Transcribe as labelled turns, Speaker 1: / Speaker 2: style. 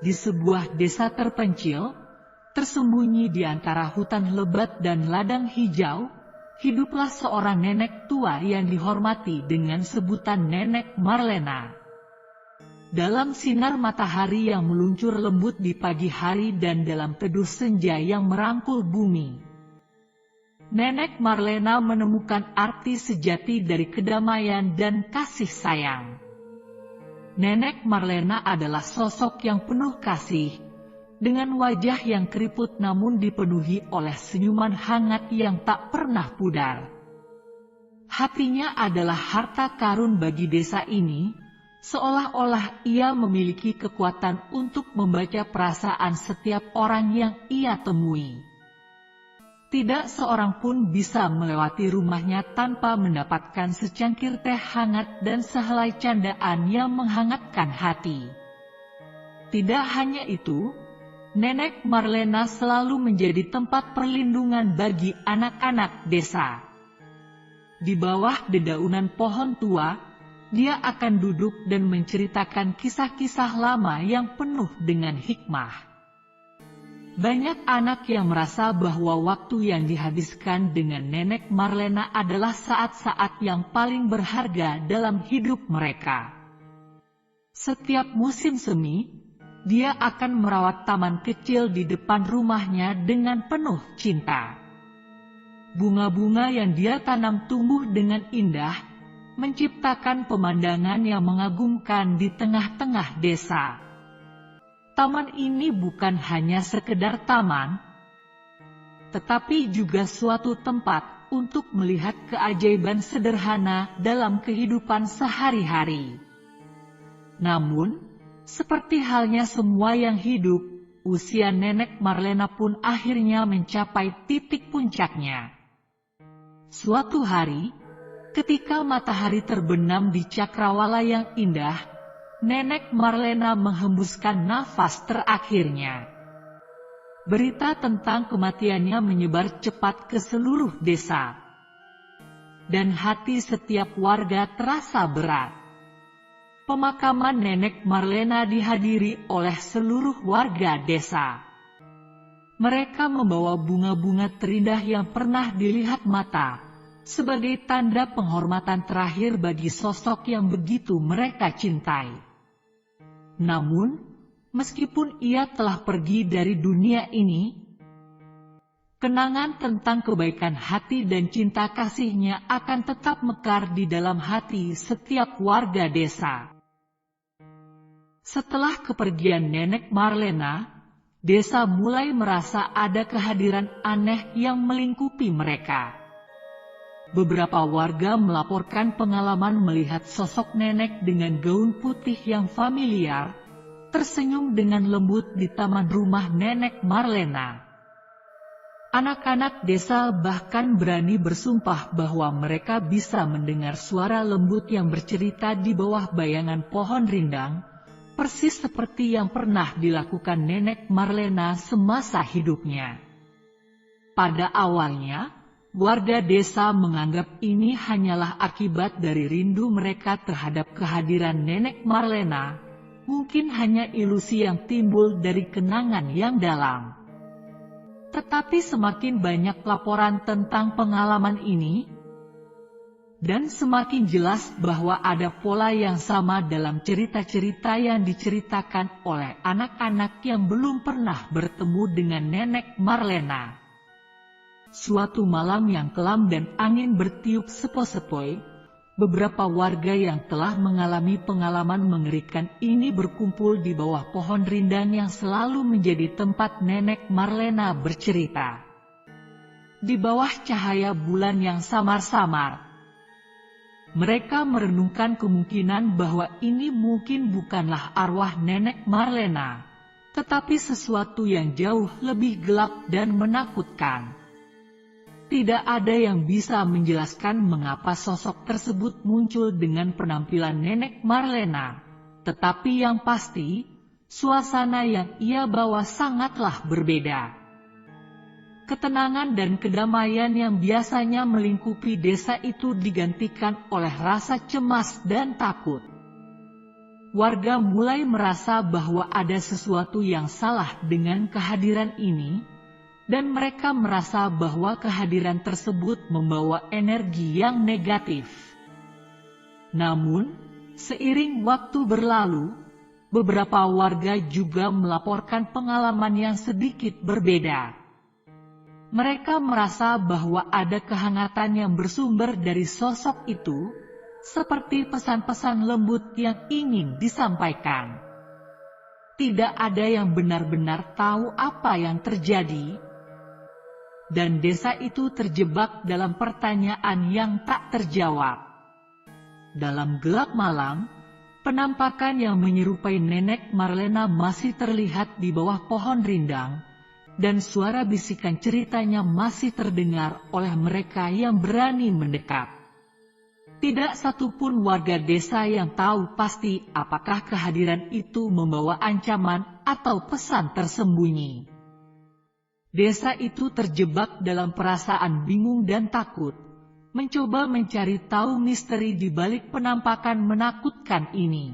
Speaker 1: Di sebuah desa terpencil, tersembunyi di antara hutan lebat dan ladang hijau, hiduplah seorang nenek tua yang dihormati dengan sebutan Nenek Marlena. Dalam sinar matahari yang meluncur lembut di pagi hari dan dalam teduh senja yang merangkul bumi, Nenek Marlena menemukan arti sejati dari kedamaian dan kasih sayang. Nenek Marlena adalah sosok yang penuh kasih, dengan wajah yang keriput namun dipenuhi oleh senyuman hangat yang tak pernah pudar. Hatinya adalah harta karun bagi desa ini, seolah-olah ia memiliki kekuatan untuk membaca perasaan setiap orang yang ia temui. Tidak seorang pun bisa melewati rumahnya tanpa mendapatkan secangkir teh hangat dan sehelai candaan yang menghangatkan hati. Tidak hanya itu, Nenek Marlena selalu menjadi tempat perlindungan bagi anak-anak desa. Di bawah dedaunan pohon tua, dia akan duduk dan menceritakan kisah-kisah lama yang penuh dengan hikmah. Banyak anak yang merasa bahwa waktu yang dihabiskan dengan Nenek Marlena adalah saat-saat yang paling berharga dalam hidup mereka. Setiap musim semi, dia akan merawat taman kecil di depan rumahnya dengan penuh cinta. Bunga-bunga yang dia tanam tumbuh dengan indah, menciptakan pemandangan yang mengagumkan di tengah-tengah desa. Taman ini bukan hanya sekedar taman, tetapi juga suatu tempat untuk melihat keajaiban sederhana dalam kehidupan sehari-hari. Namun, seperti halnya semua yang hidup, usia Nenek Marlena pun akhirnya mencapai titik puncaknya. Suatu hari, ketika matahari terbenam di cakrawala yang indah, Nenek Marlena menghembuskan nafas terakhirnya. Berita tentang kematiannya menyebar cepat ke seluruh desa, dan hati setiap warga terasa berat. Pemakaman Nenek Marlena dihadiri oleh seluruh warga desa. Mereka membawa bunga-bunga terindah yang pernah dilihat mata, sebagai tanda penghormatan terakhir bagi sosok yang begitu mereka cintai. Namun, meskipun ia telah pergi dari dunia ini, kenangan tentang kebaikan hati dan cinta kasihnya akan tetap mekar di dalam hati setiap warga desa. Setelah kepergian Nenek Marlena, desa mulai merasa ada kehadiran aneh yang melingkupi mereka. Beberapa warga melaporkan pengalaman melihat sosok nenek dengan gaun putih yang familiar, tersenyum dengan lembut di taman rumah Nenek Marlena. Anak-anak desa bahkan berani bersumpah bahwa mereka bisa mendengar suara lembut yang bercerita di bawah bayangan pohon rindang, persis seperti yang pernah dilakukan Nenek Marlena semasa hidupnya. Pada awalnya, warga desa menganggap ini hanyalah akibat dari rindu mereka terhadap kehadiran Nenek Marlena, mungkin hanya ilusi yang timbul dari kenangan yang dalam. Tetapi semakin banyak laporan tentang pengalaman ini, dan semakin jelas bahwa ada pola yang sama dalam cerita-cerita yang diceritakan oleh anak-anak yang belum pernah bertemu dengan Nenek Marlena. Suatu malam yang kelam dan angin bertiup sepoi-sepoi, beberapa warga yang telah mengalami pengalaman mengerikan ini berkumpul di bawah pohon rindang yang selalu menjadi tempat Nenek Marlena bercerita. Di bawah cahaya bulan yang samar-samar, mereka merenungkan kemungkinan bahwa ini mungkin bukanlah arwah Nenek Marlena, tetapi sesuatu yang jauh lebih gelap dan menakutkan. Tidak ada yang bisa menjelaskan mengapa sosok tersebut muncul dengan penampilan Nenek Marlena, tetapi yang pasti, suasana yang ia bawa sangatlah berbeda. Ketenangan dan kedamaian yang biasanya melingkupi desa itu digantikan oleh rasa cemas dan takut. Warga mulai merasa bahwa ada sesuatu yang salah dengan kehadiran ini, dan mereka merasa bahwa kehadiran tersebut membawa energi yang negatif. Namun, seiring waktu berlalu, beberapa warga juga melaporkan pengalaman yang sedikit berbeda. Mereka merasa bahwa ada kehangatan yang bersumber dari sosok itu, seperti pesan-pesan lembut yang ingin disampaikan. Tidak ada yang benar-benar tahu apa yang terjadi, dan desa itu terjebak dalam pertanyaan yang tak terjawab. Dalam gelap malam, penampakan yang menyerupai nenek Marlena masih terlihat di bawah pohon rindang, dan suara bisikan ceritanya masih terdengar oleh mereka yang berani mendekat. Tidak satupun warga desa yang tahu pasti apakah kehadiran itu membawa ancaman atau pesan tersembunyi. Desa itu terjebak dalam perasaan bingung dan takut, mencoba mencari tahu misteri di balik penampakan menakutkan ini.